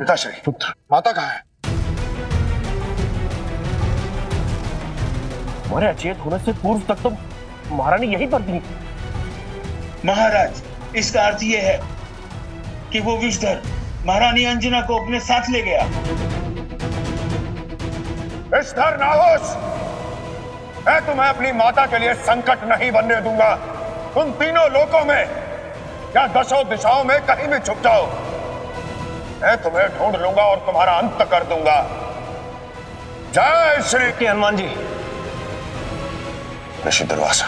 पिताश्री, पुत्र, माता कहाँ है? हमारे अचेत होने से पूर्व तक तो महारानी यहीं पर थी। महाराज, इसका अर्थ यह है कि वो विषधर महारानी अंजना को अपने साथ ले गया। विषधर नाहोश, मैं तुम्हें अपनी माता के लिए संकट नहीं बनने दूंगा। तुम तीनों लोकों में या दसों दिशाओं में कहीं भी छुप जाओ, मैं तुम्हें ढूंढ लूंगा और तुम्हारा अंत कर दूंगा। जय श्री के हनुमान जी। ऋषि दुर्वासा,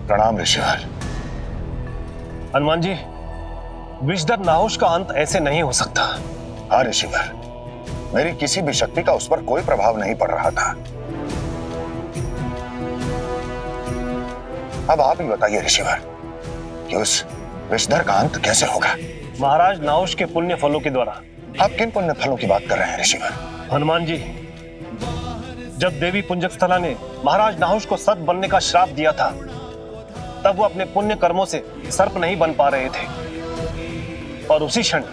प्रणाम ऋषिवर। हनुमान जी, विषधर नाहुष का अंत ऐसे नहीं हो सकता। हाँ ऋषिवर, मेरी किसी भी शक्ति का उस पर कोई प्रभाव नहीं पड़ रहा था। अब आप ही बताइए ऋषिवर कि उस विषधर का अंत कैसे होगा? महाराज नाहुष के पुण्य फलों के द्वारा। आप किन पुण्य फलों की बात कर रहे हैं ऋषिवर? हनुमान जी, जब देवी पुंजकस्थला ने महाराज नाहुष को सर्प बनने का श्राप दिया था, तब वो अपने पुण्य कर्मों से सर्प नहीं बन पा रहे थे और उसी क्षण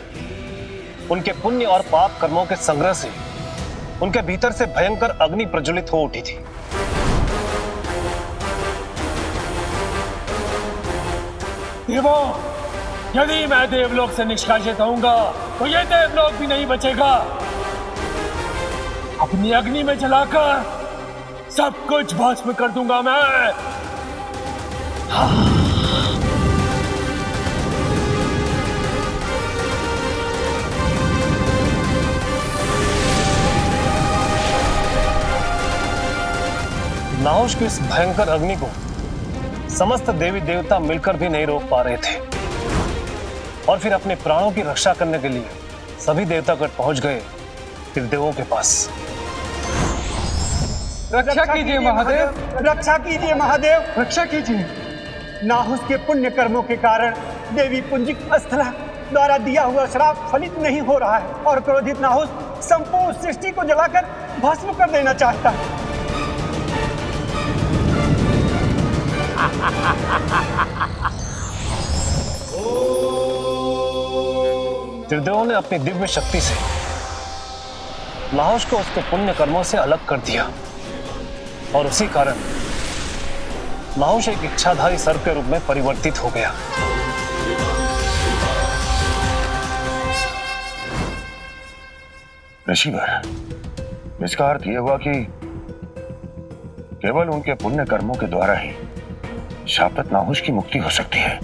उनके पुण्य और पाप कर्मों के संग्रह से उनके भीतर से भयंकर अग्नि प्रज्वलित हो उठी थी। देवों, यदि मैं देवलोक से निष्कासित होऊंगा तो ये देवलोक भी नहीं बचेगा। अपनी अग्नि में जलाकर सब कुछ भस्म कर दूंगा मैं। नाहुष की इस भयंकर अग्नि को समस्त देवी देवता मिलकर भी नहीं रोक पा रहे थे और फिर अपने प्राणों की रक्षा करने के लिए सभी देवतागण पहुंच गए त्रिदेवों के पास। रक्षा कीजिए महादेव, रक्षा कीजिए महादेव, रक्षा कीजिए। नाहुष के पुण्य कर्मों के कारण देवी पुंजकस्थला द्वारा दिया हुआ श्राप फलित नहीं हो रहा है और क्रोधित नाहुष संपूर्ण सृष्टि को जलाकर भस्म कर देना चाहता है। त्रिदेवों ने अपनी दिव्य शक्ति से नाहुष को उसके पुण्य कर्मों से अलग कर दिया और उसी कारण नाहुष एक इच्छाधारी सर्प के रूप में परिवर्तित हो गया। ऋषिवर, इसका अर्थ यह हुआ कि केवल उनके पुण्य कर्मों के द्वारा ही शापित नाहुष की मुक्ति हो सकती है।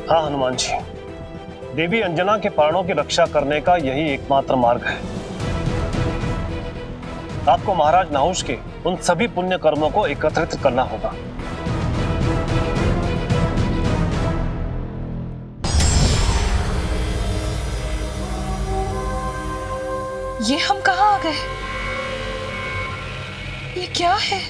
हाँ हनुमान जी, देवी अंजना के प्राणों की रक्षा करने का यही एकमात्र मार्ग है। आपको महाराज नाहुष के उन सभी पुण्य कर्मों को एकत्रित करना होगा। ये हम कहाँ आ गए? ये क्या है?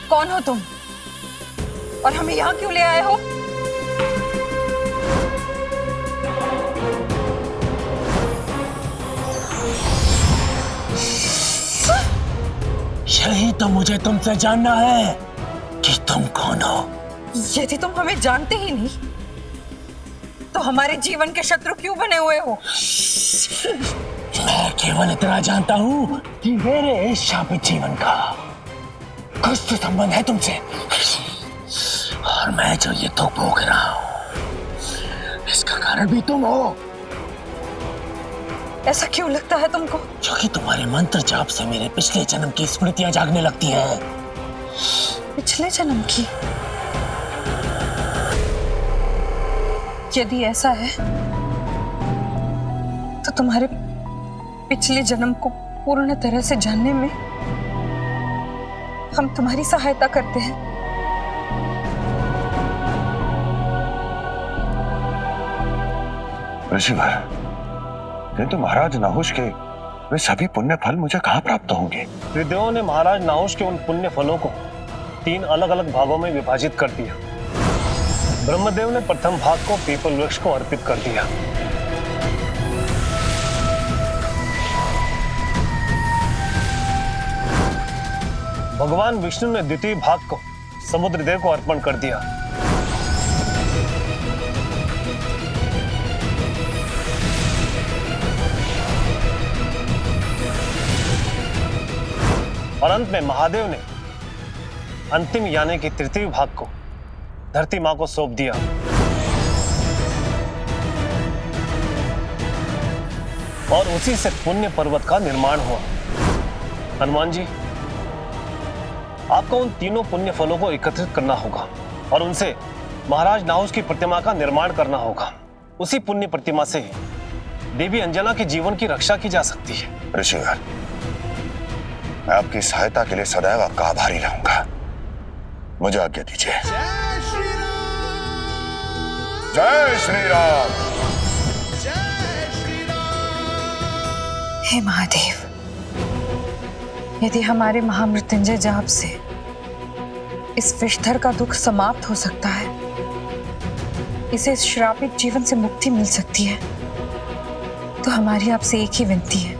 कौन हो तुम और हमें यहाँ क्यों ले आए हो? यही तो मुझे तुमसे जानना है कि तुम कौन हो। यदि तुम हमें जानते ही नहीं तो हमारे जीवन के शत्रु क्यों बने हुए हो? मैं केवल इतना जानता हूँ कि मेरे इस शापित जीवन का कुछ तो संबंध है तुमसे और मैं जो ये तो भोग रहा हूँ इसका कारण भी तुम हो। ऐसा क्यों लगता है तुमको? क्योंकि तुम्हारे मंत्र जाप से मेरे पिछले जन्म की स्मृतियां जागने लगती हैं। पिछले जन्म की? यदि ऐसा है तो तुम्हारे पिछले जन्म को पूर्ण तरह से जानने में हम तुम्हारी सहायता करते हैं। ऋषिवर, किंतु महाराज नाहुष के वे सभी पुण्य फल मुझे कहाँ प्राप्त होंगे? त्रिदेवों ने महाराज नाहुष के उन पुण्य फलों को 3 अलग अलग भागों में विभाजित कर दिया। ब्रह्मदेव ने प्रथम भाग को पीपल वृक्ष को अर्पित कर दिया। भगवान विष्णु ने द्वितीय भाग को समुद्र देव को अर्पण कर दिया। और अंत में महादेव ने अंतिम यानी कि तृतीय भाग को धरती मां को सौंप दिया। और उसी से पुण्य पर्वत का निर्माण हुआ। हनुमान जी, आपको उन तीनों पुण्य फलों को एकत्रित करना होगा और उनसे महाराज नाहुस की प्रतिमा का निर्माण करना होगा। उसी पुण्य प्रतिमा से देवी अंजना के जीवन की रक्षा की जा सकती है। ऋषिवर, मैं आपकी सहायता के लिए सदैव आपका आभारी रहूंगा। मुझे आज्ञा दीजिए। जय श्री राम। हे महादेव, यदि हमारे महामृत्युंजय जाप से इस विषधर का दुख समाप्त हो सकता है, इसे इस श्रापित जीवन से मुक्ति मिल सकती है, तो हमारी आपसे एक ही विनती है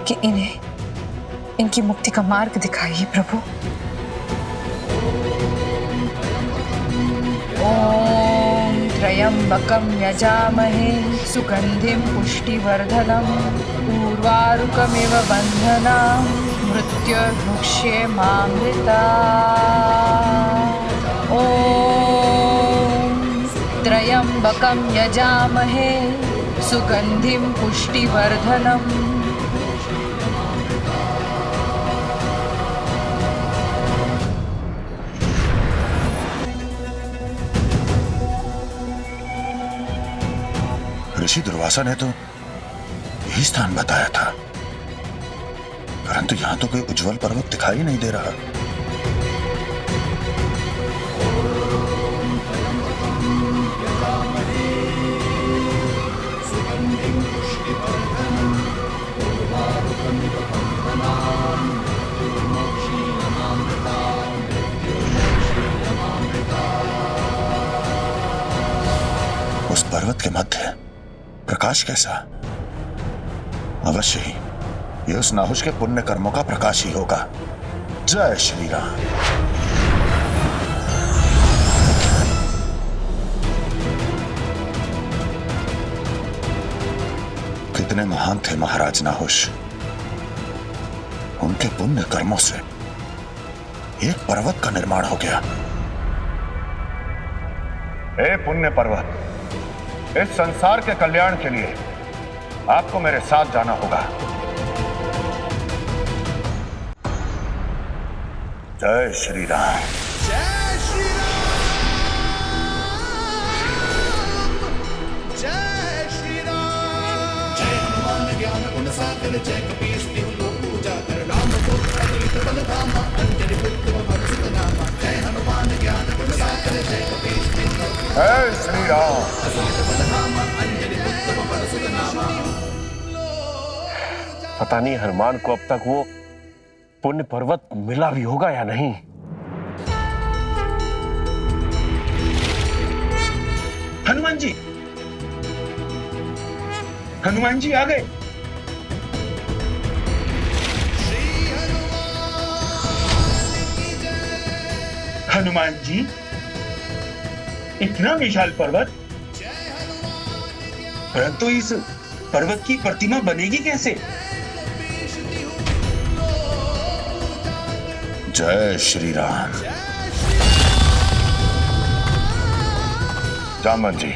कि इन्हें इनकी मुक्ति का मार्ग दिखाइए प्रभु। ओम त्र्यंबकं यजामहे सुगंधिं पुष्टिवर्धनम् उर्वारुकमिव बन्धनान् मृत्युर्मुक्षेमामृतात्। ओम त्र्यंबकं यजामहे सुगंधिं पुष्टिवर्धनम् ऋषि दुर्वासा ने तो यही स्थान बताया था, परंतु यहां तो कोई उज्जवल पर्वत दिखाई नहीं दे रहा। उस पर्वत के मध्य प्रकाश कैसा? अवश्य ही यह उस नाहुस के पुण्य कर्मों का प्रकाश ही होगा। जय श्री राम। कितने महान थे महाराज नाहुस। उनके पुण्य कर्मों से एक पर्वत का निर्माण हो गया। हे पुण्य पर्वत, इस संसार के कल्याण के लिए आपको मेरे साथ जाना होगा। जय श्री राम। जय श्री राम। जय श्री राम। जय हनुमान ज्ञान गुण सागर जय कपीश तिहु लोक पूजा कर राम को अतुलित बल धामा अंजलि पुत्र पवन सुत नामा। जय हनुमान ज्ञान गुण सागर जय कपीश तिहु लोक। जय श्री राम। पता नहीं हनुमान को अब तक वो पुण्य पर्वत मिला भी होगा या नहीं। हनुमान जी, हनुमान जी आ गए। हनुमान जी, इतना विशाल पर्वत, परंतु इस पर्वत की प्रतिमा बनेगी कैसे? जय श्री राम। जामवंत जी,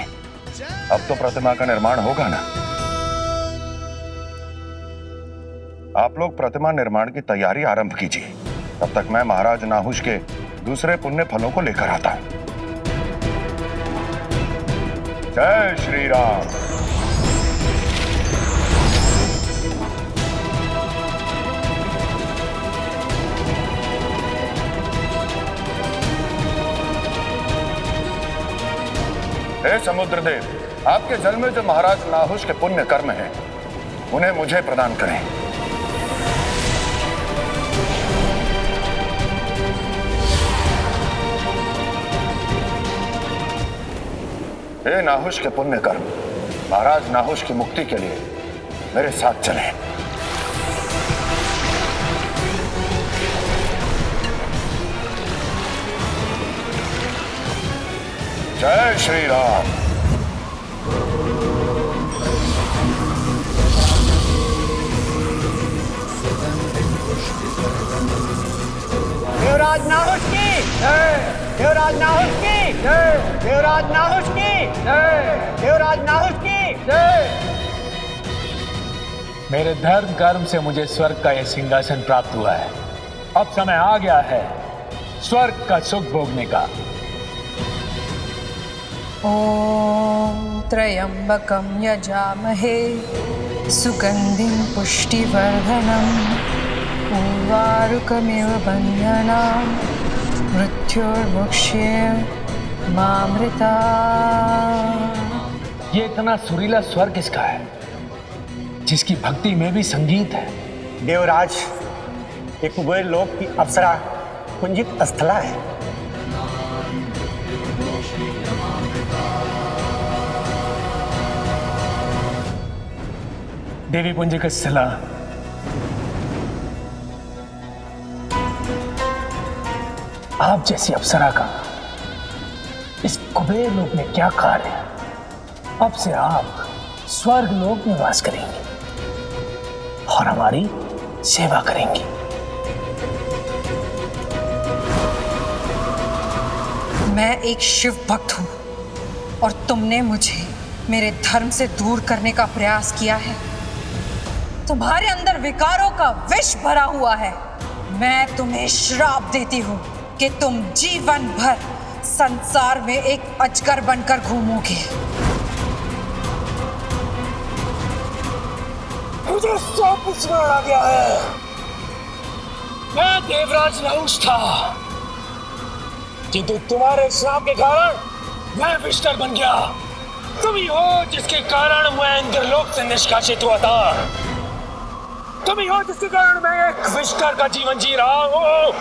अब तो प्रतिमा का निर्माण होगा ना? आप लोग प्रतिमा निर्माण की तैयारी आरंभ कीजिए, तब तक मैं महाराज नाहुस के दूसरे पुण्य फलों को लेकर आता हूं। जय श्री राम। हे समुद्र देव, आपके जल में जो महाराज नाहुस के पुण्य कर्म हैं, उन्हें मुझे प्रदान करें। हे नाहुष के पुण्य कर्म, महाराज नाहुष की मुक्ति के लिए मेरे साथ चले। जय श्री राम। देवराज नाहुष की जय, देवराज नाहुष की जय, देवराज नाहुष की जय, देवराज नाहुष की जय। मेरे धर्म कर्म से मुझे स्वर्ग का यह सिंहासन प्राप्त हुआ है। अब समय आ गया है स्वर्ग का सुख भोगने का। ओम त्र्यंबकं यजामहे सुगंधिं पुष्टिवर्धनम् उर्वारुकमिव बन्धनान् मृत्युर्मुक्षेमामृता। ये इतना सुरीला स्वर किसका है जिसकी भक्ति में भी संगीत है? देवराज, ये कुबेर लोक की अप्सरा कुंजित अस्थला है। देवी पुंजिक अस्थला, आप जैसी अप्सरा का इस कुबेर लोक में क्या कार्य है? अब से आप स्वर्ग लोक में वास करेंगे और हमारी सेवा करेंगी। मैं एक शिव भक्त हूँ और तुमने मुझे मेरे धर्म से दूर करने का प्रयास किया है। तुम्हारे अंदर विकारों का विष भरा हुआ है। मैं तुम्हें श्राप देती हूँ कि तुम जीवन भर संसार में एक अजगर बनकर घूमोगे। मुझे सब स्मरण आ गया है। मैं देवराज नाहुष था, किंतु तुम्हारे श्राप के कारण मैं विष्टर बन गया। तुम ही हो जिसके कारण मैं इंद्रलोक से निष्कासित हुआ था। तुम ही हो जिसके कारण मैं एक विष्टर का जीवन जी रहा हूं।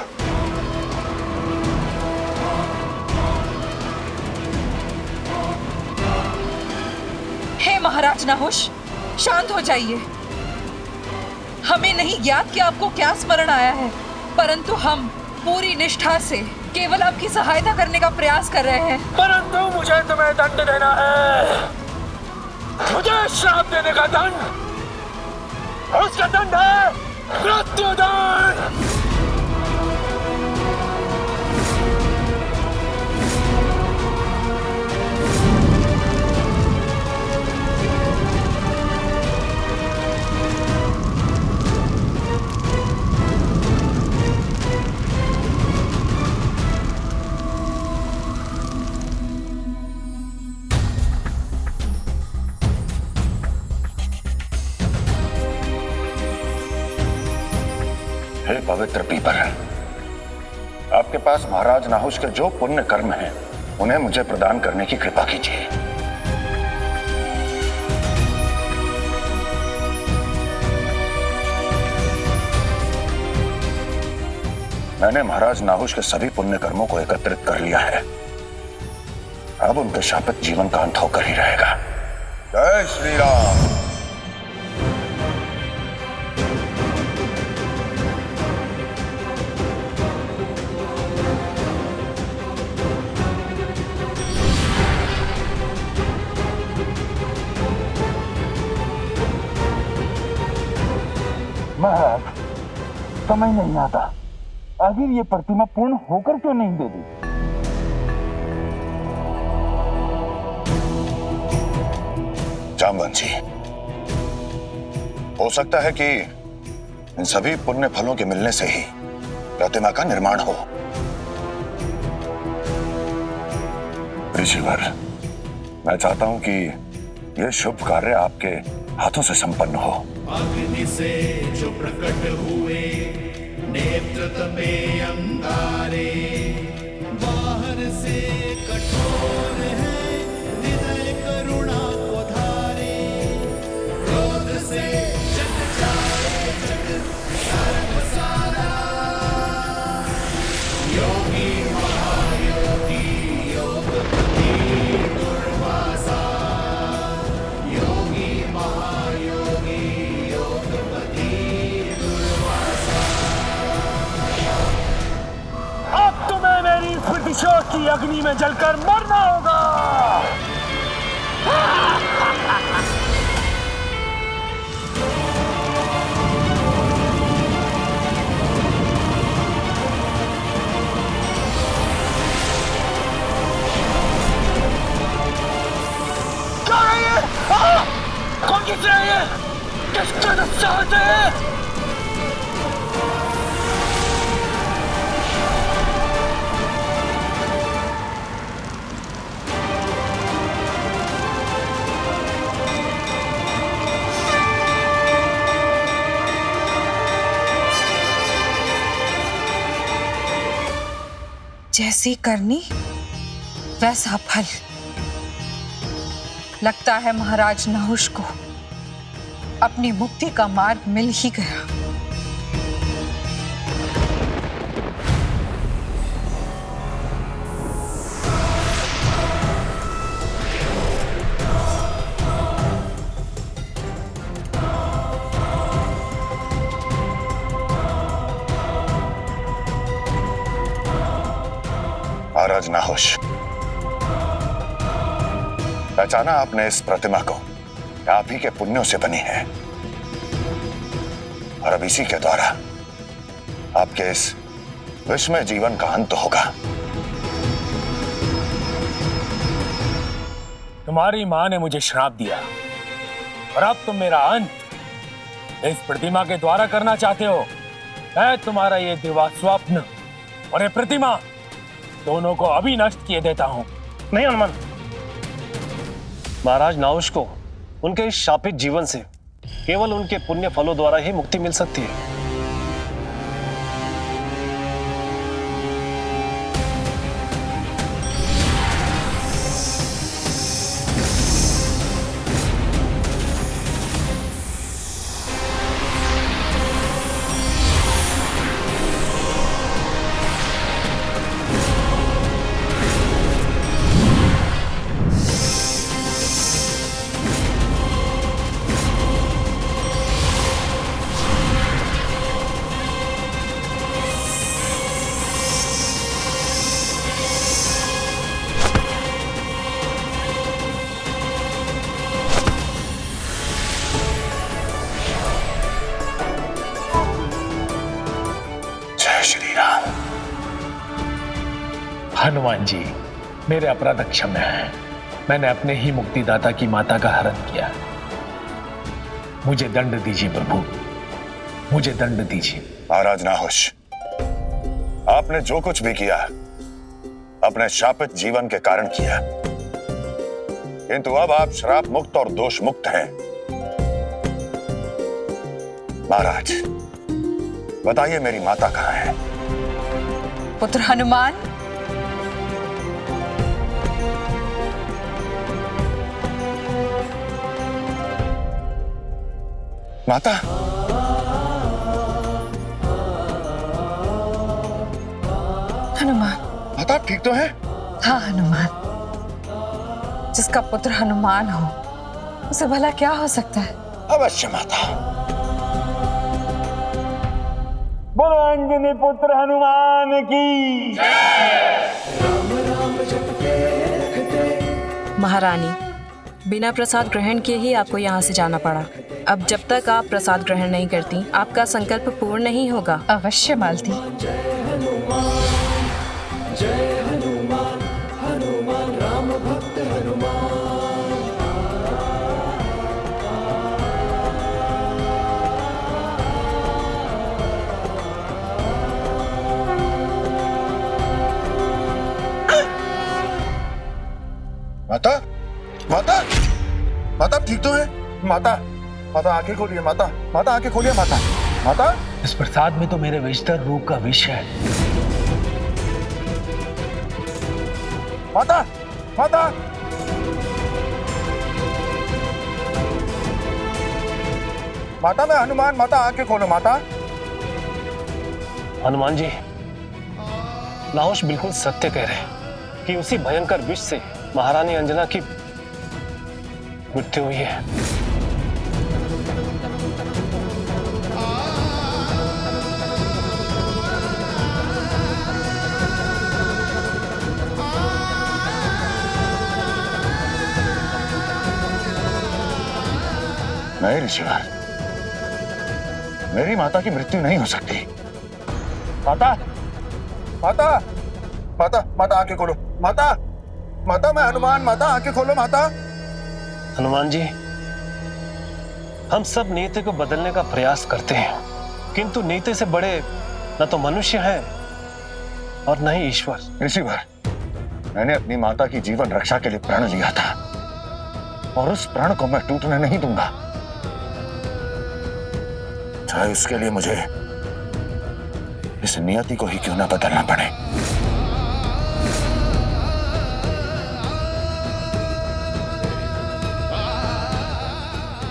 हे महाराज नाहुष, शांत हो जाइए। हमें नहीं ज्ञात कि आपको क्या स्मरण आया है, परंतु हम पूरी निष्ठा से केवल आपकी सहायता करने का प्रयास कर रहे हैं। परंतु मुझे तुम्हें दंड देना है। मुझे श्राप देने का दंड, उसका दंड है मृत्युदंड। हे पवित्र पीपर, आपके पास महाराज नाहुष के जो पुण्य कर्म हैं, उन्हें मुझे प्रदान करने की कृपा कीजिए। मैंने महाराज नाहुष के सभी पुण्य कर्मों को एकत्रित कर लिया है। अब उनके शापित जीवन का अंत होकर ही रहेगा। जय श्री राम। महाराज, समझ नहीं आता, आखिर ये प्रतिमा पूर्ण होकर क्यों नहीं दे दी? जामवंशी, हो सकता है कि इन सभी पुण्य फलों के मिलने से ही प्रतिमा का निर्माण हो। ऋषिवर, मैं चाहता हूं कि यह शुभ कार्य आपके हाथों से संपन्न हो। अग्नि से जो प्रकट हुए नेत्र तपे अंगारे, बाहर से कठोर है हृदय करुणा को धारे, क्रोध से जग जाए जग सर्व सारा, योगी महायोगी योगपति दुर्वासा। विशोध की अग्नि में जलकर मरना होगा। क्या है ये? कौन खींच रहा है ये? किसका चाहते हैं? जैसी करनी वैसा फल। लगता है महाराज नहुष को अपनी मुक्ति का मार्ग मिल ही गया। महाराज नाहुष, पहचाना आपने इस प्रतिमा को? आप ही के पुण्यों से बनी है और अब इसी के द्वारा आपके इस विस्मय जीवन का अंत होगा। तुम्हारी मां ने मुझे श्राप दिया और अब तुम मेरा अंत इस प्रतिमा के द्वारा करना चाहते हो। मैं तुम्हारा ये दिवा स्वप्न और ये प्रतिमा दोनों को अभी नष्ट किए देता हूं। नहीं हनुमान, महाराज नाहुष को उनके इस शापित जीवन से केवल उनके पुण्य फलों द्वारा ही मुक्ति मिल सकती है। हनुमान जी, मेरे अपराध क्षम्य है। मैंने अपने ही मुक्तिदाता की माता का हरण किया। मुझे दंड दीजिए प्रभु, मुझे दंड दीजिए। महाराज नाहुष, आपने जो कुछ भी किया अपने शापित जीवन के कारण किया, किंतु अब आप श्राप मुक्त और दोष मुक्त हैं। महाराज, बताइए मेरी माता कहाँ है? पुत्र हनुमान, माता, हनुमान। माता ठीक तो है? हाँ हनुमान, जिसका पुत्र हनुमान हो उसे भला क्या हो सकता है? अवश्य माता। बोलो अंजनी पुत्र हनुमान की। महारानी, बिना प्रसाद ग्रहण किए ही आपको यहाँ से जाना पड़ा। अब जब तक आप प्रसाद ग्रहण नहीं करती, आपका संकल्प पूर्ण नहीं होगा। अवश्य मालती। माता, माता, माता ठीक तो है? माता, माता आंखें खोलिए। माता, माता आंखें खोलिए। माता, माता। इस प्रसाद में तो मेरे विषधर रूप का विष है। माता, माता। माता मैं हनुमान। माता आंखें खोलो। माता। हनुमान जी, नाहुष बिल्कुल सत्य कह रहे हैं कि उसी भयंकर विष से महारानी अंजना की मृत्यु हुई है। नहीं ऋषिवर, मेरी माता की मृत्यु नहीं हो सकती। माता, माता, माता, माता आंखें खोलो। माता, माता, मैं हनुमान। माता आंखें खोलो। माता। हनुमान जी, हम सब नीति को बदलने का प्रयास करते हैं, किंतु नीति से बड़े न तो मनुष्य हैं और न ही ईश्वर। ऋषिवर, मैंने अपनी माता की जीवन रक्षा के लिए प्रण लिया था और उस प्रण को मैं टूटने नहीं दूंगा, चाहे उसके लिए मुझे इस नियति को ही क्यों ना बदलना पड़े।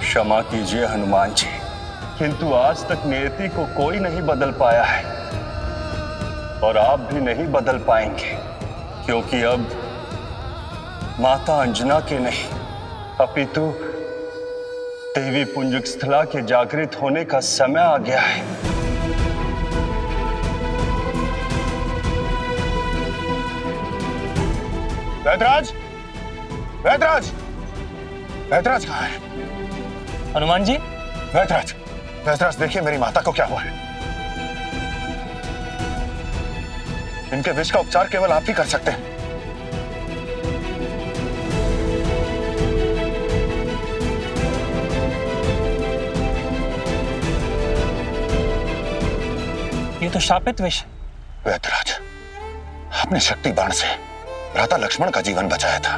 क्षमा कीजिए हनुमान जी, किंतु आज तक नियति को कोई नहीं बदल पाया है और आप भी नहीं बदल पाएंगे, क्योंकि अब माता अंजना के नहीं अपितु देवी पुंजस्थला के जागृत होने का समय आ गया है। वैदराज, वैदराज, वैदराज कहाँ है? हनुमान जी, वैदराज, वैदराज देखिए मेरी माता को क्या हुआ है। इनके विष का उपचार केवल आप ही कर सकते हैं। ये तो शापित विष है। वैदराज, आपने शक्ति बाण से भ्राता लक्ष्मण का जीवन बचाया था,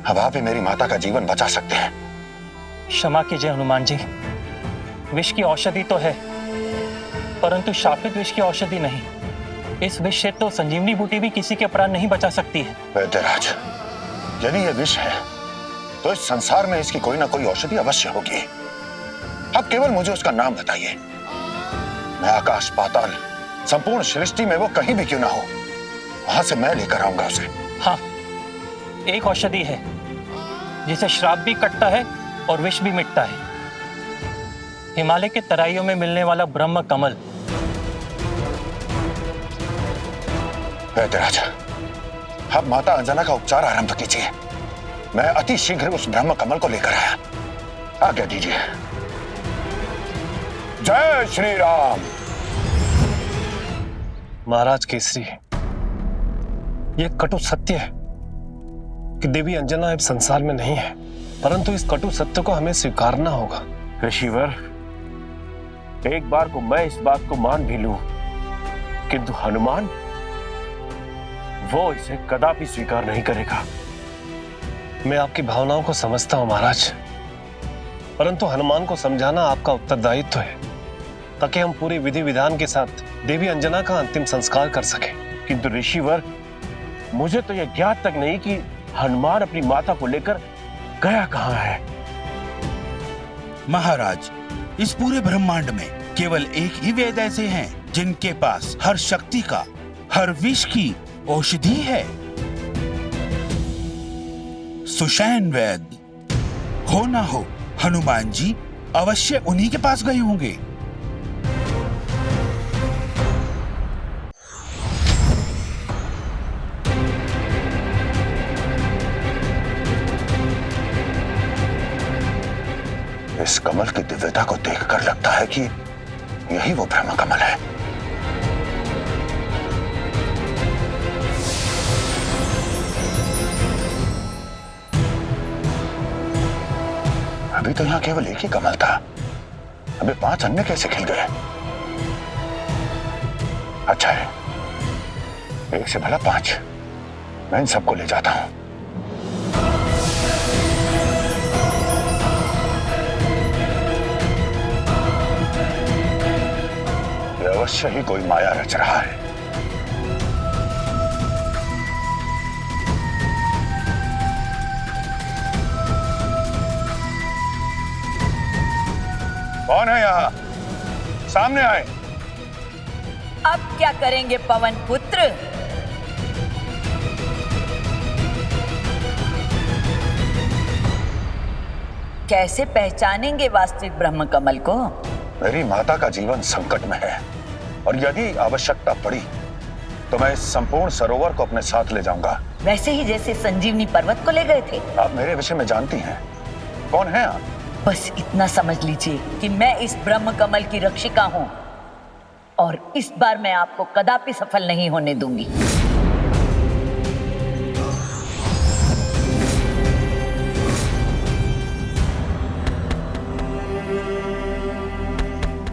अब आप ही मेरी माता का जीवन बचा सकते हैं। क्षमा कीजिए हनुमान जी, विष की औषधि तो है, परंतु शापित विष की औषधि नहीं। इस विष से तो संजीवनी बूटी भी किसी के प्राण नहीं बचा सकती है। वैद्यराज, यदि यह विष है तो इस संसार में इसकी कोई ना कोई औषधि अवश्य होगी। अब केवल मुझे उसका नाम बताइए, मैं आकाश पाताल संपूर्ण सृष्टि में वो कहीं भी क्यों ना हो, वहां से मैं लेकर आऊंगा उसे। हाँ, एक औषधि है जिसे श्राप भी कटता है और विष भी मिटता है। हिमालय के तराइयों में मिलने वाला ब्रह्म कमल। वैद्यराज, अब माता अंजना का उपचार आरंभ कीजिए, मैं अति शीघ्र उस ब्रह्म कमल को लेकर आया। आज्ञा दीजिए। जय श्री राम। महाराज केसरी, यह कटु सत्य है कि देवी अंजना अब संसार में नहीं है, परंतु इस कटु सत्य को हमें स्वीकारना होगा। ऋषिवर, एक बार को मैं इस बात को मान भी लूं, किंतु हनुमान वो इसे कदापि स्वीकार नहीं करेगा। मैं आपकी भावनाओं को समझता हूं महाराज, परंतु हनुमान को समझाना आपका उत्तरदायित्व है, ताकि हम पूरी विधि विधान के साथ देवी अंजना का अंतिम संस्कार कर सकें। किंतु ऋषिवर, मुझे तो यह ज्ञात तक नहीं कि हनुमान अपनी माता को लेकर गया कहां है। महाराज, इस पूरे ब्रह्मांड में केवल एक ही वेद ऐसे हैं जिनके पास हर शक्ति का, हर विष की औषधि है। सुषैण वेद। हो ना हो, हनुमान जी अवश्य उन्हीं के पास गए होंगे। इस कमल की दिव्यता को देखकर लगता है कि यही वो ब्रह्म कमल है। अभी तो यहां केवल एक ही कमल था, अभी 5 अन्य कैसे खिल गए? अच्छा है, एक से भला 5, मैं इन सबको ले जाता हूं। अवश्य ही कोई माया रच रहा है। कौन है यहाँ? सामने आए। अब क्या करेंगे पवन पुत्र? कैसे पहचानेंगे वास्तविक ब्रह्म कमल को? मेरी माता का जीवन संकट में है और यदि आवश्यकता पड़ी तो मैं इस संपूर्ण सरोवर को अपने साथ ले जाऊंगा। वैसे ही जैसे संजीवनी पर्वत को ले गए थे। आप मेरे विषय में जानती हैं। कौन है आप? बस इतना समझ लीजिए कि मैं इस ब्रह्म कमल की रक्षिका हूं और इस बार मैं आपको कदापि सफल नहीं होने दूंगी।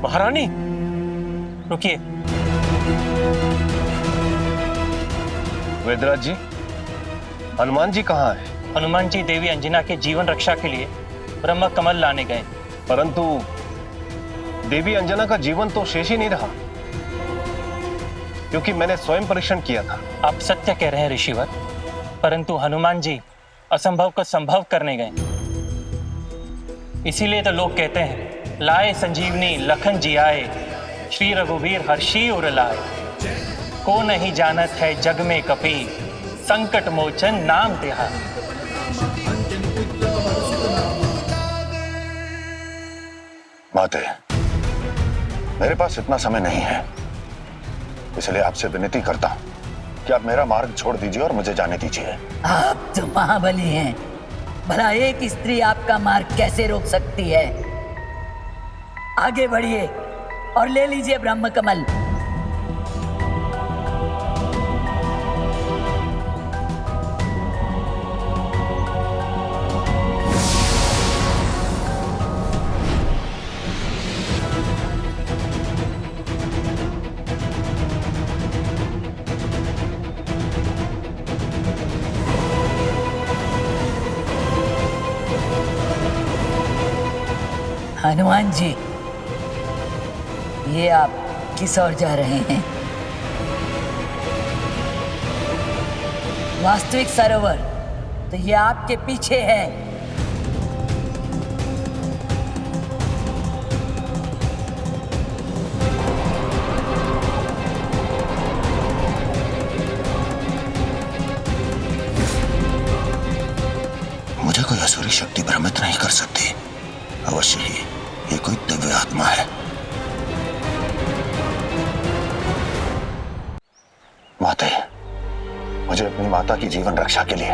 महारानी रुकिए। वेदराज जी, हनुमान जी कहाँ है? हनुमान जी देवी अंजना के जीवन रक्षा के लिए ब्रह्म कमल लाने गए। परंतु देवी अंजना का जीवन तो शेष ही नहीं रहा, क्योंकि मैंने स्वयं परीक्षण किया था। आप सत्य कह रहे हैं ऋषिवर, परंतु हनुमान जी असंभव को संभव करने गए। इसीलिए तो लोग कहते हैं, लाए संजीवनी लखन जी आए, श्री रघुवीर हर्षी उर लाए। को नहीं जानत है जग में कपी, संकट मोचन नाम तिहार। माते, मेरे पास इतना समय नहीं है, इसलिए आपसे विनती करता हूं कि आप मेरा मार्ग छोड़ दीजिए और मुझे जाने दीजिए। आप तो महाबली हैं, भला एक स्त्री आपका मार्ग कैसे रोक सकती है? आगे बढ़िए और ले लीजिए ब्रह्म कमल। हनुमान जी, ये आप किस ओर जा रहे हैं? वास्तविक सरोवर तो ये आपके पीछे है। मुझे कोई असुरी शक्ति भ्रमित नहीं कर सकती। अवश्य ही ये कोई दिव्य आत्मा है। माते, मुझे अपनी माता की जीवन रक्षा के लिए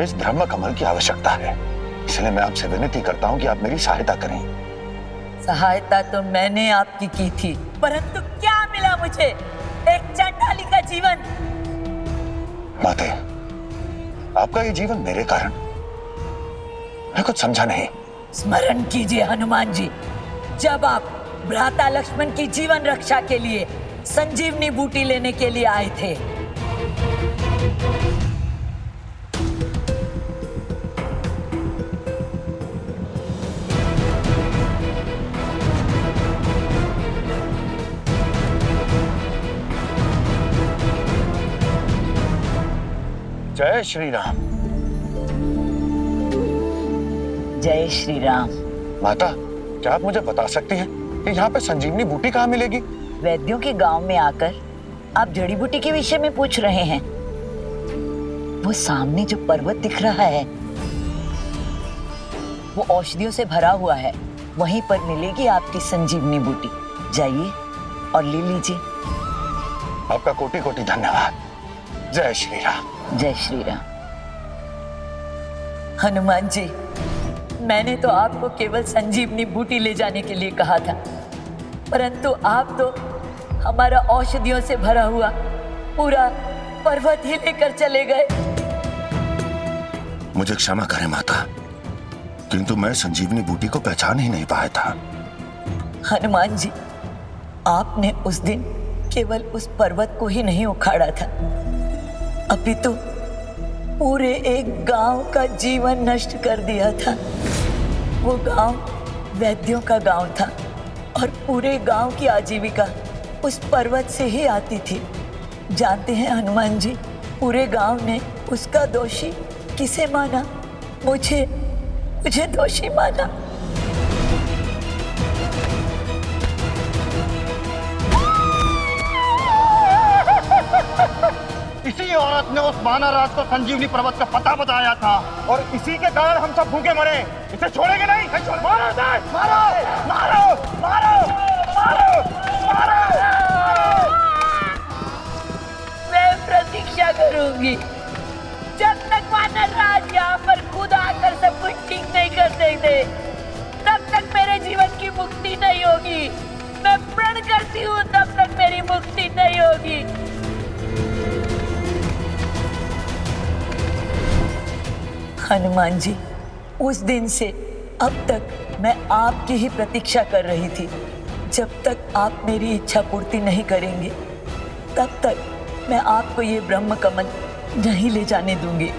इस ब्रह्म कमल की आवश्यकता है, इसलिए मैं आपसे विनती करता हूं कि आप मेरी सहायता करें। सहायता तो मैंने आपकी की थी, परंतु क्या मिला मुझे? एक चंडाली का जीवन। माते, आपका ये जीवन मेरे कारण, मैं कुछ समझा नहीं। स्मरण कीजिए हनुमान जी, जब आप भ्राता लक्ष्मण की जीवन रक्षा के लिए संजीवनी बूटी लेने के लिए आए थे। जय श्री राम। जय श्री राम। माता, क्या आप मुझे बता सकती हैं कि यहाँ पे संजीवनी बूटी कहाँ मिलेगी? वैद्यों के गांव में आकर आप जड़ी बूटी के विषय में पूछ रहे हैं? वो सामने जो पर्वत दिख रहा है, वो औषधियों से भरा हुआ है। वहीं पर मिलेगी आपकी संजीवनी बूटी। जाइए और ले लीजिए। आपका कोटि कोटि धन्यवाद। जय श्री राम। जय श्री राम। हनुमान जी, मैंने तो आपको केवल संजीवनी बूटी ले जाने के लिए कहा था, परंतु आप तो हमारा औषधियों से भरा हुआ पूरा पर्वत ही लेकर चले गए। मुझे क्षमा करें माता, किंतु मैं संजीवनी बूटी को पहचान ही नहीं पाया था। हनुमान जी, आपने उस दिन केवल उस पर्वत को ही नहीं उखाड़ा था, अपितु पूरे एक गांव का जीवन नष्ट कर दिया था। वो गांव वैद्यों का गांव था और पूरे गांव की आजीविका उस पर्वत से ही आती थी। जानते हैं हनुमान जी, पूरे गांव ने उसका दोषी किसे माना? मुझे दोषी माना। इसी औरत ने उस वानरराज को संजीवनी पर्वत का पता बताया था और इसी के कारण हम सब भूखे मरे। इसे छोड़ेंगे नहीं। मारो इसे! मारो! मारो! मारो! मारो! मारो! मैं प्रतीक्षा करूंगी जब तक वानरराज यहाँ पर खुद आकर सब कुछ ठीक नहीं कर देते। मुक्ति नहीं होगी। मैं प्रण करती हूँ तब तक मेरी मुक्ति नहीं होगी। हनुमान जी, उस दिन से अब तक मैं आपकी ही प्रतीक्षा कर रही थी। जब तक आप मेरी इच्छा पूर्ति नहीं करेंगे तब तक मैं आपको ये ब्रह्म कमल नहीं ले जाने दूंगी।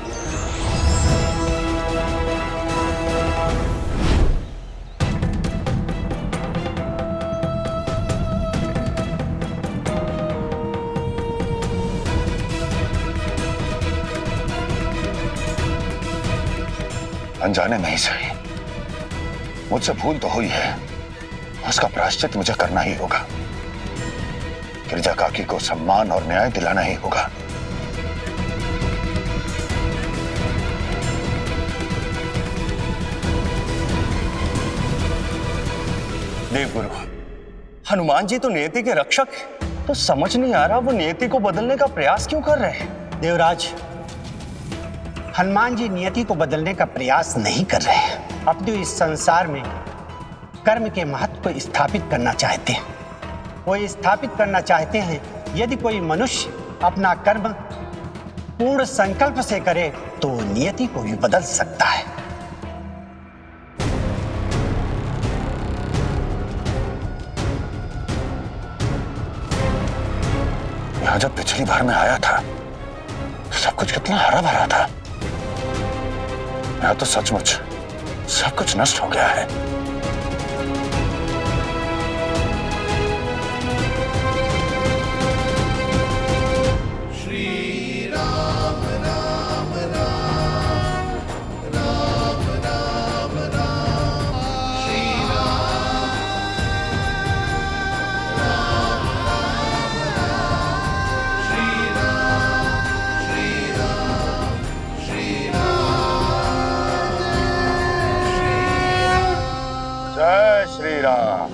अनजाने में ही सही, मुझसे भूल तो हुई है, उसका प्रायश्चित मुझे करना ही होगा। गिरजा काकी को सम्मान और न्याय दिलाना ही होगा। देवगुरु, हनुमान जी तो नियति के रक्षक हैं, तो समझ नहीं आ रहा वो नियति को बदलने का प्रयास क्यों कर रहे हैं। देवराज, हनुमान जी नियति को बदलने का प्रयास नहीं कर रहे हैं। अब तो इस संसार में कर्म के महत्व को स्थापित करना चाहते हैं। वो स्थापित करना चाहते हैं यदि कोई मनुष्य अपना कर्म पूर्ण संकल्प से करे तो नियति को भी बदल सकता है। यहां जब पिछली बार मैं आया था तो सब कुछ कितना हरा भरा था। यहां तो सचमुच सब कुछ नष्ट हो गया है। जय श्री राम।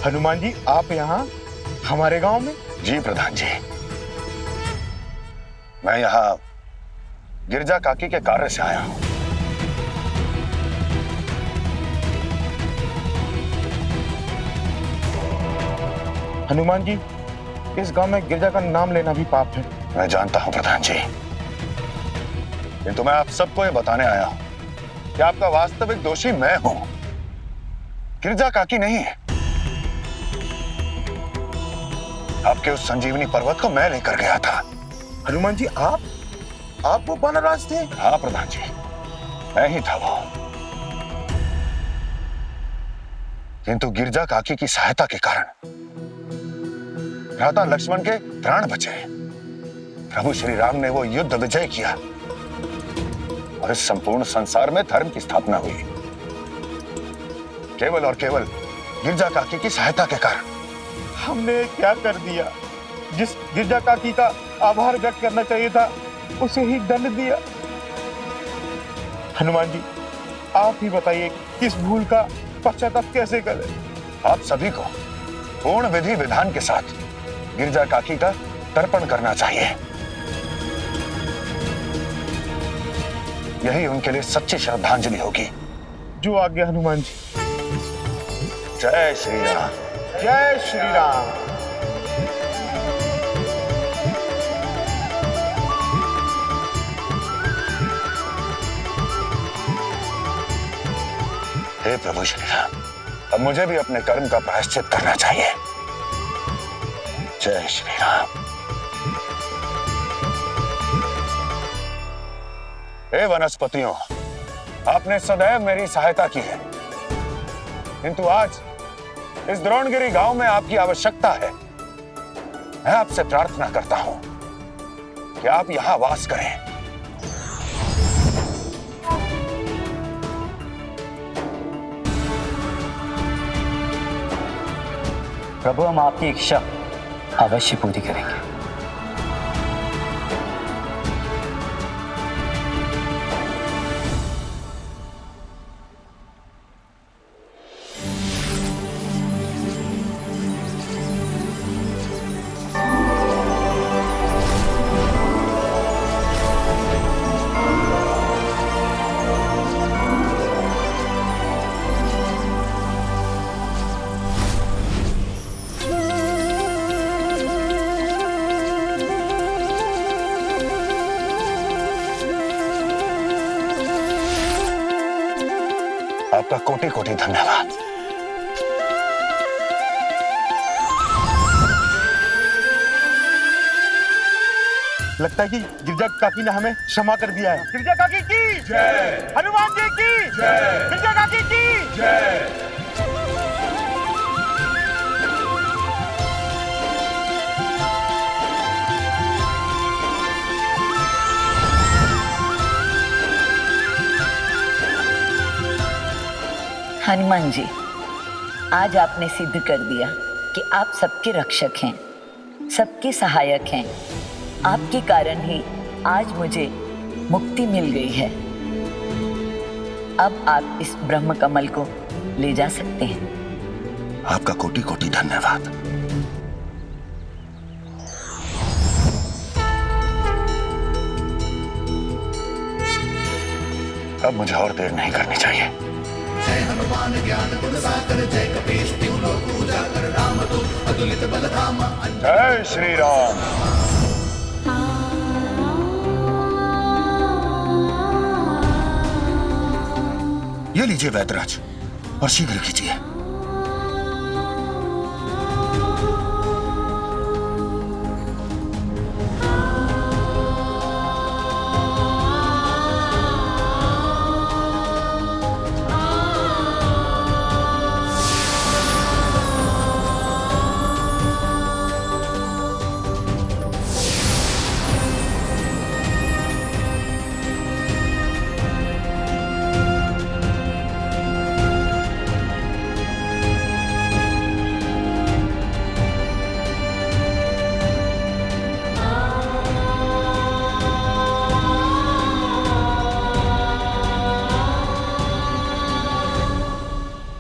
हनुमान जी, आप यहाँ हमारे गांव में? जी प्रधान जी, मैं यहाँ गिरजा काकी के कार्य से आया हूँ। हनुमान जी, इस गांव में गिरजा का नाम लेना भी पाप है। मैं जानता हूं प्रधान जी, किंतु मैं आप सबको ये बताने आया हूं कि आपका वास्तविक दोषी मैं हूं, गिरजा काकी नहीं है। आपके उस संजीवनी पर्वत को मैं लेकर गया था। हनुमान जी, आप वो बानरराज थे? हाँ प्रधान जी, मैं ही था वो। किंतु गिरजा काकी की सहायता के कारण भ्राता लक्ष्मण के प्राण बचे। प्रभु श्री राम ने वो युद्ध विजय किया और इस संपूर्ण संसार में धर्म की स्थापना हुई, केवल और केवल गिरजा काकी की सहायता के कारण। हमने क्या कर दिया? जिस गिरजा काकी का आभार व्यक्त करना चाहिए था उसे ही दंड दिया। हनुमान जी, आप ही बताइए किस भूल का पश्चाताप कैसे करें? आप सभी को पूर्ण विधि विधान के साथ गिरजा काकी का तर्पण करना चाहिए। यही उनके लिए सच्ची श्रद्धांजलि होगी। जो आज्ञा हनुमान जी। जय श्री राम। जय श्री राम। हे प्रभु श्री राम, अब मुझे भी अपने कर्म का प्रायश्चित करना चाहिए। जय श्री राम। हे वनस्पतियों, आपने सदैव मेरी सहायता की है, किंतु आज इस द्रोणगिरी गांव में आपकी आवश्यकता है। मैं आपसे प्रार्थना करता हूं कि आप यहां वास करें। प्रभु, हम आपकी इच्छा अवश्य पूरी करेंगे। आपका कोटि कोटि धन्यवाद। लगता है कि गिरजा काकी ने हमें क्षमा कर दिया है। गिरजा काकी की जय, हनुमान जी की जय, गिरजा काकी की जय। हनुमान जी, आज आपने सिद्ध कर दिया कि आप सबके रक्षक हैं, सबके सहायक हैं। आपके कारण ही आज मुझे मुक्ति मिल गई है। अब आप इस ब्रह्म कमल को ले जा सकते हैं। आपका कोटि कोटि धन्यवाद। अब मुझे और देर नहीं करनी चाहिए। जय हनुमान ज्ञान गुण सागर, जय कपीश तिहु लोक उजागर, राम दूत अतुलित बल धामा। जय श्री राम। ये लीजिए वैद्यराज, और शीघ्र कीजिए।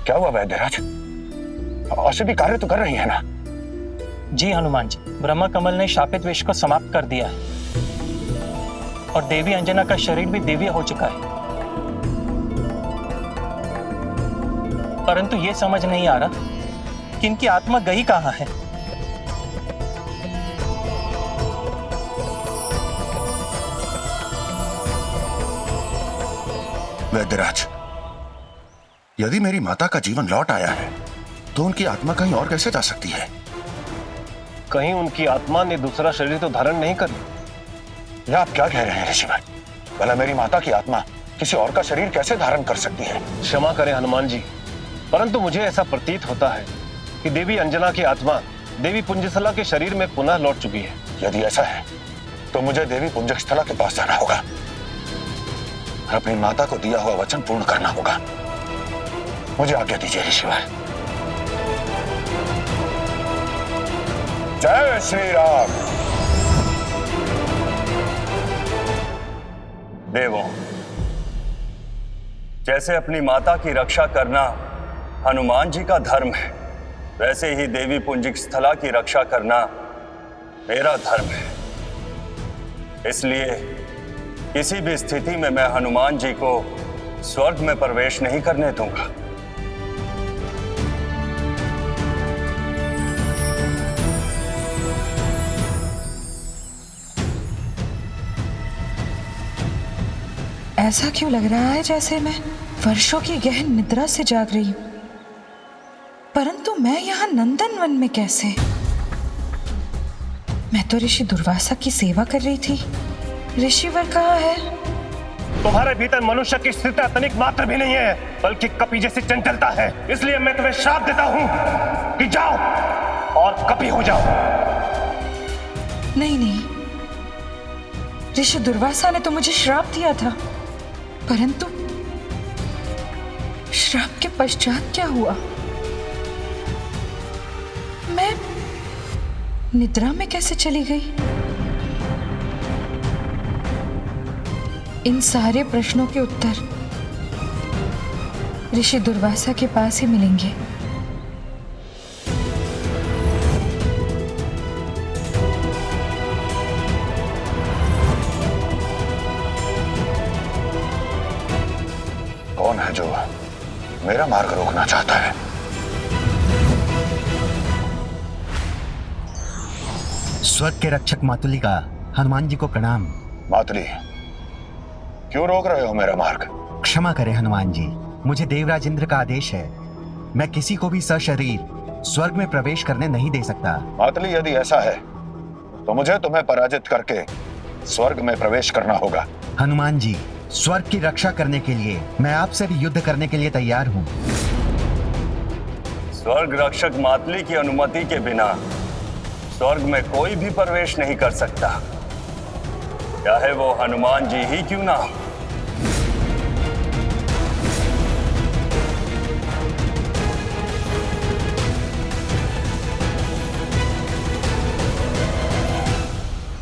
क्या हुआ वैद्यराज? औषधि कार्य तो कर रही है ना? जी हनुमान जी, ब्रह्म कमल ने शापित विष को समाप्त कर दिया है और देवी अंजना का शरीर भी दिव्य हो चुका है। परंतु ये समझ नहीं आ रहा कि इनकी आत्मा गई कहां है। वैद्यराज, यदि मेरी माता का जीवन लौट आया है तो उनकी आत्मा कहीं और कैसे जा सकती है? कहीं उनकी आत्मा ने दूसरा शरीर तो धारण नहीं कर? यह आप क्या कह रहे हैं ऋषिवर? भला मेरी माता की आत्मा किसी और का शरीर कैसे धारण कर सकती है? क्षमा करें हनुमान जी, परंतु मुझे ऐसा प्रतीत होता है कि देवी अंजना की आत्मा देवी पुंजस्थला के शरीर में पुनः लौट चुकी है। यदि ऐसा है तो मुझे देवी पुंजस्थला के पास जाना होगा और अपनी माता को दिया हुआ वचन पूर्ण करना होगा। मुझे आज्ञा दीजिए ऋषिवर। जय श्री राम। देवों, जैसे अपनी माता की रक्षा करना हनुमान जी का धर्म है, वैसे ही देवी पुंजिक स्थला की रक्षा करना मेरा धर्म है। इसलिए किसी भी स्थिति में मैं हनुमान जी को स्वर्ग में प्रवेश नहीं करने दूंगा। ऐसा क्यों लग रहा है जैसे मैं वर्षों की गहन निद्रा से जाग रही हूं? परंतु मैं यहाँ नंदन वन में कैसे? मैं तो ऋषि दुर्वासा की सेवा कर रही थी। ऋषिवर कहाँ है? तुम्हारे भीतर मनुष्य की स्थिरता तनिक मात्र भी नहीं है, बल्कि कपि जैसी चंचलता है। इसलिए मैं तुम्हें श्राप देता हूं कि जाओ और कपि हो जाओ। नहीं नहीं, ऋषि दुर्वासा ने तो मुझे श्राप दिया था, परंतु श्राप के पश्चात क्या हुआ? मैं निद्रा में कैसे चली गई? इन सारे प्रश्नों के उत्तर ऋषि दुर्वासा के पास ही मिलेंगे। कौन है जो मेरा मार्ग रोकना चाहता है? स्वर्ग के रक्षक मातुली का हनुमान जी को प्रणाम। मातुली, क्यों रोक रहे हो मेरा मार्ग? क्षमा करें हनुमान जी, मुझे देवराज इंद्र का आदेश है। मैं किसी को भी सशरीर स्वर्ग में प्रवेश करने नहीं दे सकता। मातली, यदि ऐसा है तो मुझे तुम्हें पराजित करके स्वर्ग में प्रवेश करना होगा। हनुमान जी, स्वर्ग की रक्षा करने के लिए मैं आपसे भी युद्ध करने के लिए तैयार हूँ। स्वर्ग रक्षक मातली की अनुमति के बिना स्वर्ग में कोई भी प्रवेश नहीं कर सकता, चाहे वो हनुमान जी ही क्यों ना हो।